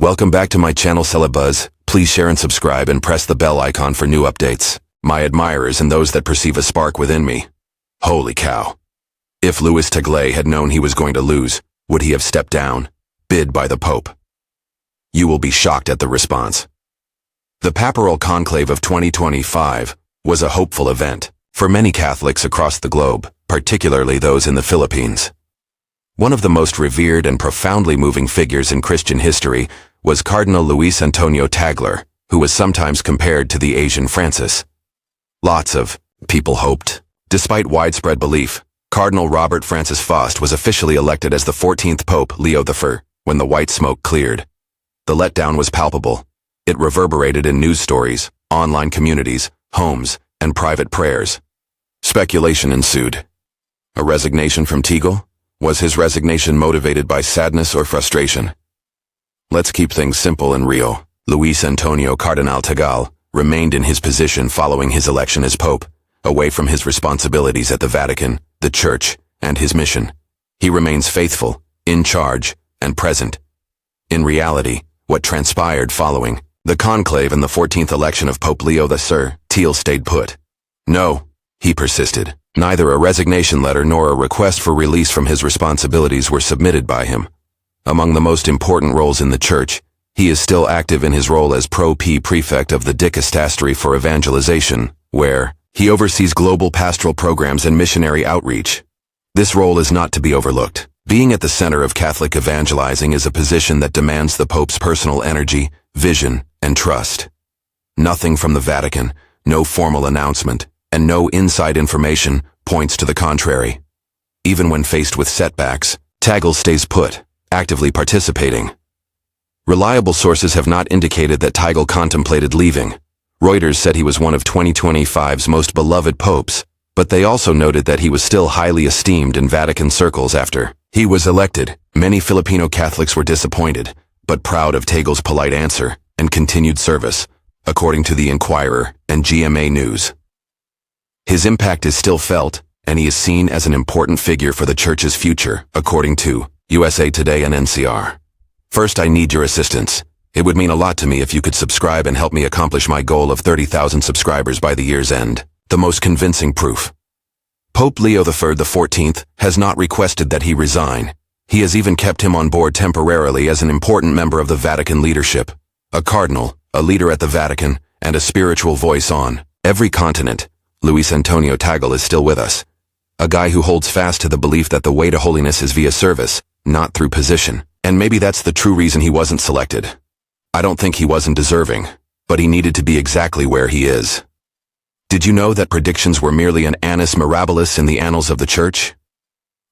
Welcome back to my channel Celebuzz. Please share and subscribe and press the bell icon for new updates. My admirers and those that perceive a spark within me. Holy cow. If Louis Tagle had known he was going to lose, would he have stepped down, bid by the Pope? You will be shocked at the response. The Papal conclave of 2025 was a hopeful event for many Catholics across the globe, particularly those in the Philippines. One of the most revered and profoundly moving figures in Christian history was Cardinal Antonio Tagle, who was sometimes compared to the Asian Francis. Lots of people hoped. Despite widespread belief, Cardinal Robert Francis Faust was officially elected as the 14th Pope Leo I when the white smoke cleared. The letdown was palpable. It reverberated in news stories, online communities, homes, and private prayers. Speculation ensued. A resignation from Tagle? Was his resignation motivated by sadness or frustration? Let's keep things simple and real. Luis Antonio Cardinal Tagle remained in his position following his election as Pope, away from his responsibilities at the Vatican, the Church, and his mission. He remains faithful, in charge, and present. In reality, what transpired following the conclave and the 14th election of Pope Leo I, Tagle stayed put. No, he persisted. Neither a resignation letter nor a request for release from his responsibilities were submitted by him. Among the most important roles in the Church, he is still active in his role as prefect of the Dicastery for Evangelization, where he oversees global pastoral programs and missionary outreach. This role is not to be overlooked. Being at the center of Catholic evangelizing is a position that demands the Pope's personal energy, vision, and trust. Nothing from the Vatican, no formal announcement, and no inside information points to the contrary. Even when faced with setbacks, Tagle stays put, actively participating. Reliable sources have not indicated that Tagle contemplated leaving. Reuters said he was one of 2025's most beloved popes, but they also noted that he was still highly esteemed in Vatican circles after he was elected. Many Filipino Catholics were disappointed, but proud of Tagle's polite answer and continued service, according to the Inquirer and GMA News. His impact is still felt, and he is seen as an important figure for the Church's future, according to USA Today and NCR. First, I need your assistance. It would mean a lot to me if you could subscribe and help me accomplish my goal of 30,000 subscribers by the year's end. The most convincing proof. Pope Leo XIV has not requested that he resign. He has even kept him on board temporarily as an important member of the Vatican leadership. A cardinal, a leader at the Vatican, and a spiritual voice on every continent. Luis Antonio Tagle is still with us. A guy who holds fast to the belief that the way to holiness is via service, not through position. And maybe that's the true reason he wasn't selected. I don't think he wasn't deserving, but he needed to be exactly where he is. Did you know that predictions were merely an annus mirabilis in the annals of the Church?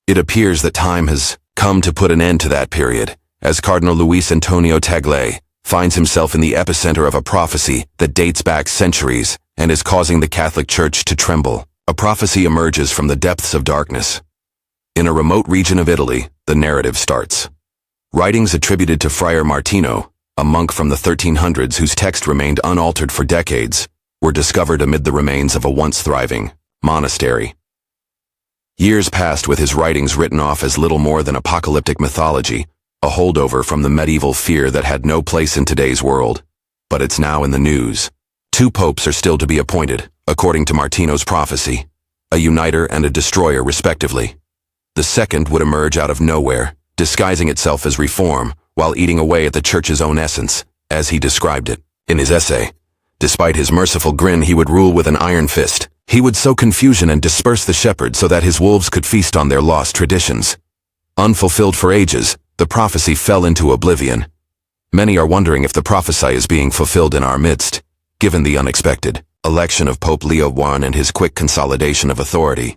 It appears that time has come to put an end to that period, as Cardinal Luis Antonio Tagle finds himself in the epicenter of a prophecy that dates back centuries and is causing the Catholic Church to tremble. A prophecy emerges from the depths of darkness. In a remote region of Italy, the narrative starts. Writings attributed to Friar Martino, a monk from the 1300s whose text remained unaltered for decades, were discovered amid the remains of a once thriving monastery. Years passed with his writings written off as little more than apocalyptic mythology, a holdover from the medieval fear that had no place in today's world. But it's now in the news. 2 popes are still to be appointed, according to Martino's prophecy, a uniter and a destroyer respectively. The second would emerge out of nowhere, disguising itself as reform, while eating away at the Church's own essence, as he described it in his essay. Despite his merciful grin, he would rule with an iron fist. He would sow confusion and disperse the shepherd so that his wolves could feast on their lost traditions. Unfulfilled for ages, the prophecy fell into oblivion. Many are wondering if the prophecy is being fulfilled in our midst, given the unexpected election of Pope Leo I and his quick consolidation of authority.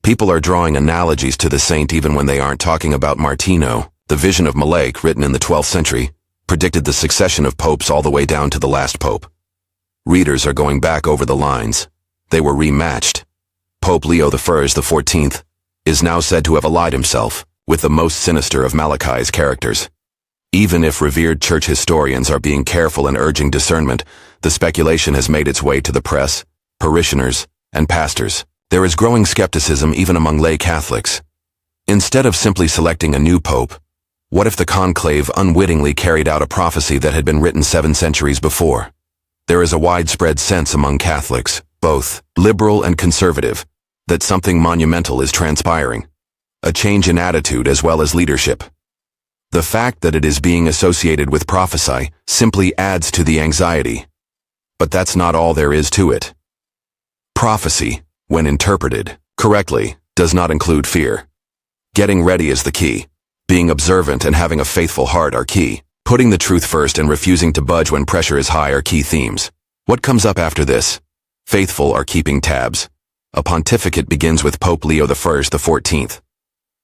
People are drawing analogies to the saint even when they aren't talking about Martino. The vision of Malek, written in the 12th century, predicted the succession of popes all the way down to the last pope. Readers are going back over the lines. They were rematched. Pope Leo I, the 14th, is now said to have allied himself with the most sinister of Malachi's characters. Even if revered church historians are being careful and urging discernment, the speculation has made its way to the press, parishioners, and pastors. There is growing skepticism even among lay Catholics. Instead of simply selecting a new pope, What if the conclave unwittingly carried out a prophecy that had been written 7 centuries before? There is a widespread sense among Catholics, both liberal and conservative, that something monumental is transpiring. A change in attitude as well as leadership. The fact that it is being associated with prophecy simply adds to the anxiety. But that's not all there is to it. Prophecy, when interpreted correctly, does not include fear. Getting ready is the key. Being observant and having a faithful heart are key. Putting the truth first and refusing to budge when pressure is high are key themes. What comes up after this? Faithful are keeping tabs. A pontificate begins with Pope Leo I the 14th.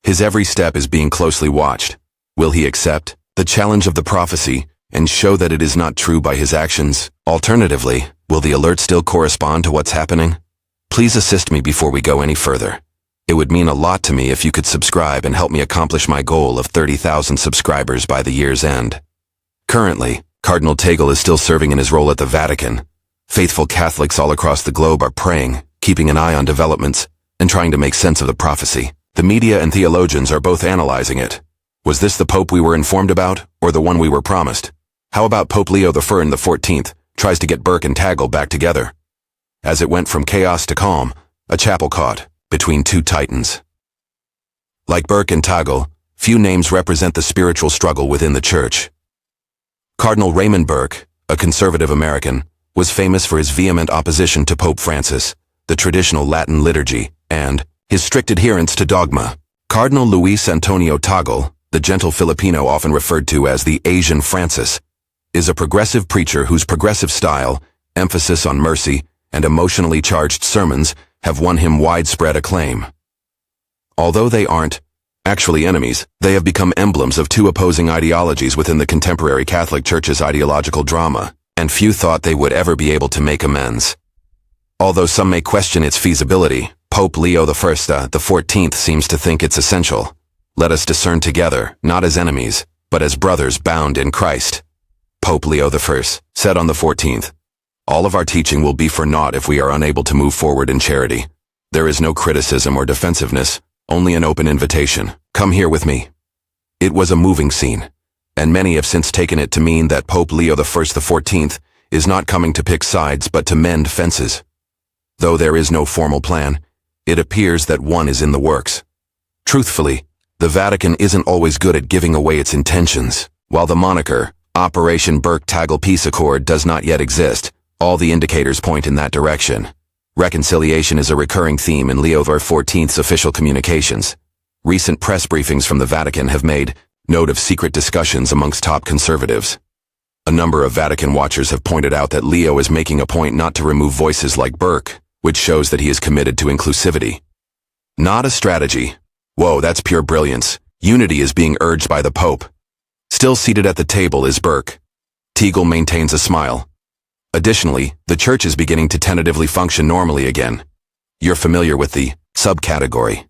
His every step is being closely watched. Will he accept the challenge of the prophecy and show that it is not true by his actions? Alternatively, will the alert still correspond to what's happening? Please assist me before we go any further. It would mean a lot to me if you could subscribe and help me accomplish my goal of 30,000 subscribers by the year's end. Currently, Cardinal Tagle is still serving in his role at the Vatican. Faithful Catholics all across the globe are praying, keeping an eye on developments, and trying to make sense of the prophecy. The media and theologians are both analyzing it. Was this the Pope we were informed about, or the one we were promised? How about Pope Leo the 14th tries to get Burke and Tagle back together? As it went from chaos to calm, a chapel caught between two titans. Like Burke and Tagle, few names represent the spiritual struggle within the Church. Cardinal Raymond Burke, a conservative American, was famous for his vehement opposition to Pope Francis, the traditional Latin liturgy, and his strict adherence to dogma. Cardinal Luis Antonio Tagle, the gentle Filipino often referred to as the Asian Francis, is a progressive preacher whose progressive style, emphasis on mercy, and emotionally charged sermons have won him widespread acclaim. Although they aren't actually enemies, they have become emblems of two opposing ideologies within the contemporary Catholic Church's ideological drama, and few thought they would ever be able to make amends. Although some may question its feasibility, Pope Leo I the 14th seems to think it's essential. Let us discern together, not as enemies, but as brothers bound in Christ. Pope Leo I said on the 14th, "All of our teaching will be for naught if we are unable to move forward in charity. There is no criticism or defensiveness, only an open invitation. Come here with me." It was a moving scene, and many have since taken it to mean that Pope Leo I the 14th is not coming to pick sides but to mend fences. Though there is no formal plan, it appears that one is in the works. Truthfully, the Vatican isn't always good at giving away its intentions. While the moniker, Operation Burke-Tagle Peace Accord, does not yet exist, all the indicators point in that direction. Reconciliation is a recurring theme in Leo XIV's official communications. Recent press briefings from the Vatican have made note of secret discussions amongst top conservatives. A number of Vatican watchers have pointed out that Leo is making a point not to remove voices like Burke, which shows that he is committed to inclusivity. Not a strategy. Whoa, that's pure brilliance. Unity is being urged by the Pope. Still seated at the table is Burke. Tagle maintains a smile. Additionally, the Church is beginning to tentatively function normally again. You're familiar with the subcategory.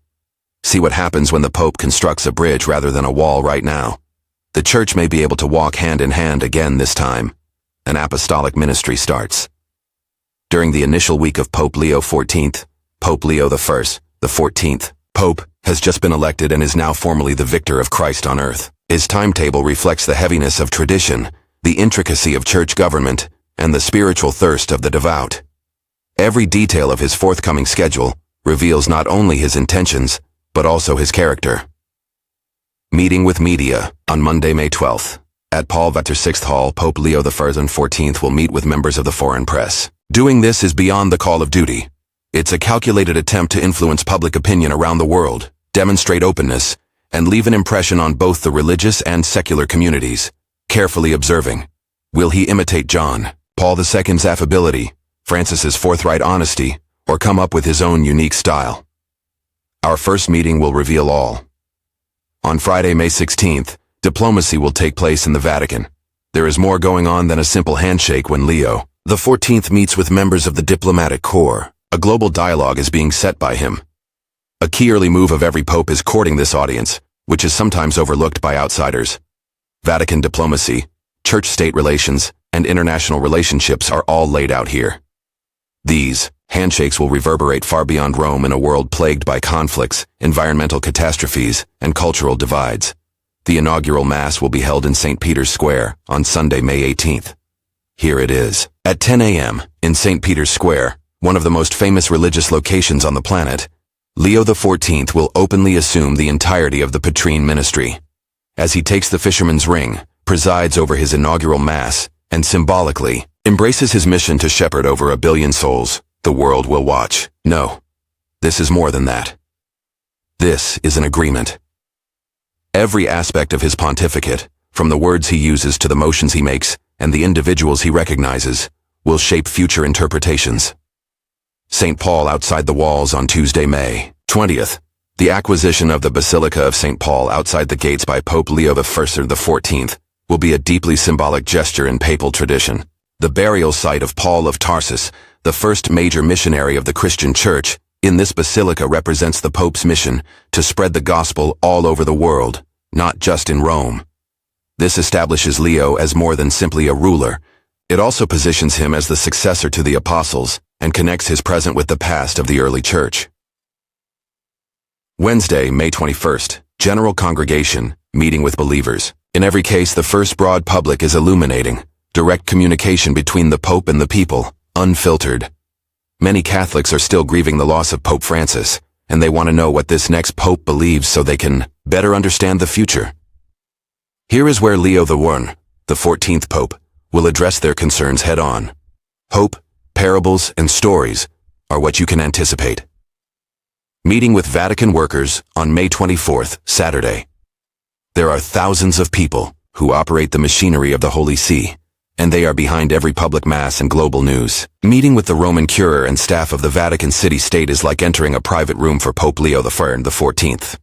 See what happens when the Pope constructs a bridge rather than a wall right now. The Church may be able to walk hand in hand again this time. An apostolic ministry starts. During the initial week of Pope Leo XIV, Pope Leo I the 14th, Pope, has just been elected and is now formally the victor of Christ on earth. His timetable reflects the heaviness of tradition, the intricacy of church government, and the spiritual thirst of the devout. Every detail of his forthcoming schedule reveals not only his intentions, but also his character. Meeting with media on Monday, May 12th. At Paul Victor VI Hall, Pope Leo I the 14th will meet with members of the foreign press. Doing this is beyond the call of duty. It's a calculated attempt to influence public opinion around the world, demonstrate openness, and leave an impression on both the religious and secular communities. Carefully observing, will he imitate John Paul II's affability, Francis's forthright honesty, or come up with his own unique style? Our first meeting will reveal all. On Friday, May 16th, diplomacy will take place in the Vatican. There is more going on than a simple handshake when Leo the 14th meets with members of the diplomatic corps. A global dialogue is being set by him. A key early move of every pope is courting this audience, which is sometimes overlooked by outsiders. Vatican diplomacy, church-state relations, and international relationships are all laid out here. These handshakes will reverberate far beyond Rome in a world plagued by conflicts, environmental catastrophes, and cultural divides. The inaugural Mass will be held in St. Peter's Square on Sunday, May 18th. Here it is. At 10 a.m. in St. Peter's Square, one of the most famous religious locations on the planet, Leo XIV will openly assume the entirety of the Patrine ministry. As he takes the fisherman's ring, presides over his inaugural Mass, and symbolically embraces his mission to shepherd over 1 billion souls, the world will watch. No, this is more than that. This is an agreement. Every aspect of his pontificate, from the words he uses to the motions he makes and the individuals he recognizes, will shape future interpretations. St. Paul outside the walls on Tuesday, May 20th. The acquisition of the Basilica of St. Paul outside the gates by Pope Leo XIV will be a deeply symbolic gesture in papal tradition. The burial site of Paul of Tarsus, the first major missionary of the Christian Church, in this basilica represents the Pope's mission to spread the gospel all over the world, not just in Rome. This establishes Leo as more than simply a ruler. It also positions him as the successor to the apostles and connects his present with the past of the early church. Wednesday, May 21st, General Congregation, meeting with believers. In every case, the first broad public is illuminating, direct communication between the Pope and the people, unfiltered. Many Catholics are still grieving the loss of Pope Francis, and they want to know what this next Pope believes so they can better understand the future. Here is where Leo the 14th Pope, will address their concerns head-on. Hope, parables, and stories are what you can anticipate. Meeting with Vatican workers on May 24th, Saturday. There are thousands of people who operate the machinery of the Holy See, and they are behind every public mass and global news. Meeting with the Roman Curer and staff of the Vatican City-State is like entering a private room for Pope Leo XIV.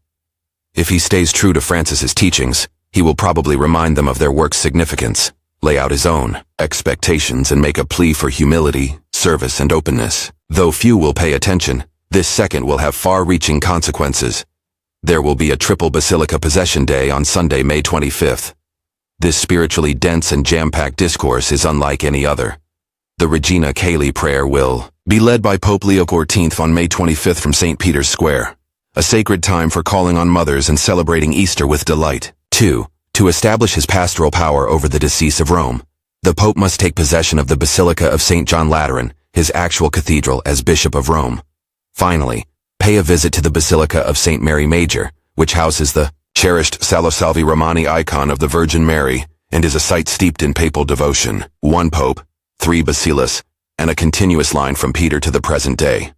If he stays true to Francis's teachings, he will probably remind them of their work's significance, lay out his own expectations, and make a plea for humility, service, and openness. Though few will pay attention, this second will have far-reaching consequences. There will be a triple Basilica Possession Day on Sunday, May 25th. This spiritually dense and jam-packed discourse is unlike any other. The Regina Caeli prayer will be led by Pope Leo XIV on May 25th from St. Peter's Square, a sacred time for calling on mothers and celebrating Easter with delight. 2. To establish his pastoral power over the Diocese of Rome, the Pope must take possession of the Basilica of St. John Lateran, his actual cathedral, as Bishop of Rome. Finally, pay a visit to the Basilica of St. Mary Major, which houses the cherished Salo Salvi Romani icon of the Virgin Mary and is a site steeped in papal devotion. 1 Pope, 3 Basilis, and a continuous line from Peter to the present day.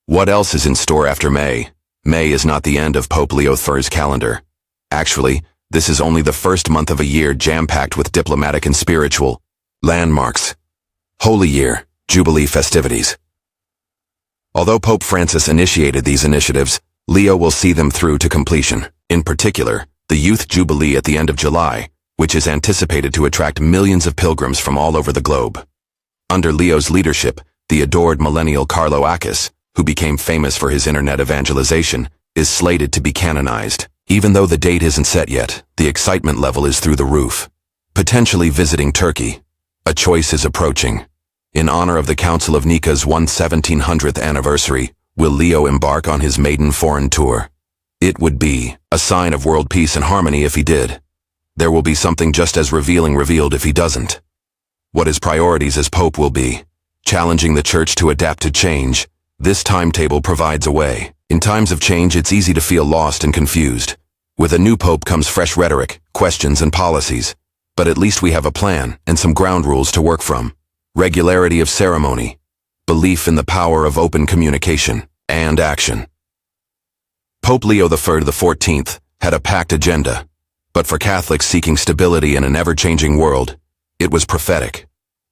What else is in store after May? May is not the end of Pope Leo XIII's calendar. Actually, this is only the first month of a year jam-packed with diplomatic and spiritual landmarks. Holy Year, Jubilee festivities. Although Pope Francis initiated these initiatives, Leo will see them through to completion. In particular, the Youth Jubilee at the end of July, which is anticipated to attract millions of pilgrims from all over the globe. Under Leo's leadership, the adored millennial Carlo Akis, who became famous for his internet evangelization, is slated to be canonized. Even though the date isn't set yet, the excitement level is through the roof. Potentially visiting Turkey. A choice is approaching. In honor of the Council of Nica's 1700th anniversary, will Leo embark on his maiden foreign tour? It would be a sign of world peace and harmony if he did. There will be something just as revealed if he doesn't. What his priorities as Pope will be. Challenging the Church to adapt to change. This timetable provides a way. In times of change, it's easy to feel lost and confused. With a new Pope comes fresh rhetoric, questions, and policies. But at least we have a plan and some ground rules to work from. Regularity of ceremony. Belief in the power of open communication and action. Pope Leo XIV had a packed agenda, but for Catholics seeking stability in an ever-changing world, it was prophetic.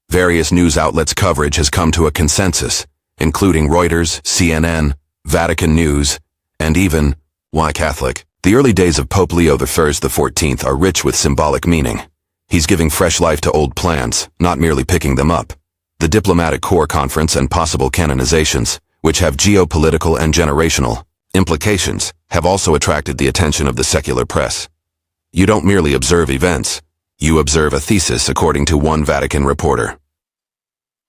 Various news outlets' coverage has come to a consensus, including Reuters, CNN, Vatican News, and even Why Catholic? The early days of Pope Leo XIV are rich with symbolic meaning. He's giving fresh life to old plans, not merely picking them up. The Diplomatic Corps Conference and possible canonizations, which have geopolitical and generational implications, have also attracted the attention of the secular press. You don't merely observe events, you observe a thesis, according to one Vatican reporter.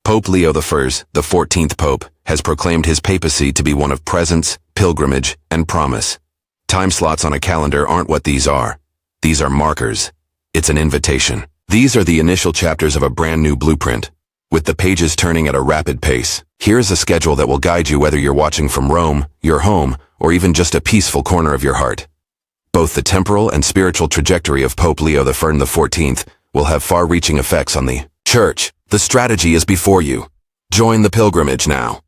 Pope Leo I, the 14th Pope, has proclaimed his papacy to be one of presence, pilgrimage, and promise. Time slots on a calendar aren't what these are. These are markers. It's an invitation. These are the initial chapters of a brand new blueprint, with the pages turning at a rapid pace. Here's a schedule that will guide you whether you're watching from Rome, your home, or even just a peaceful corner of your heart. Both the temporal and spiritual trajectory of Pope Leo XIV will have far-reaching effects on the Church. The strategy is before you. Join the pilgrimage now.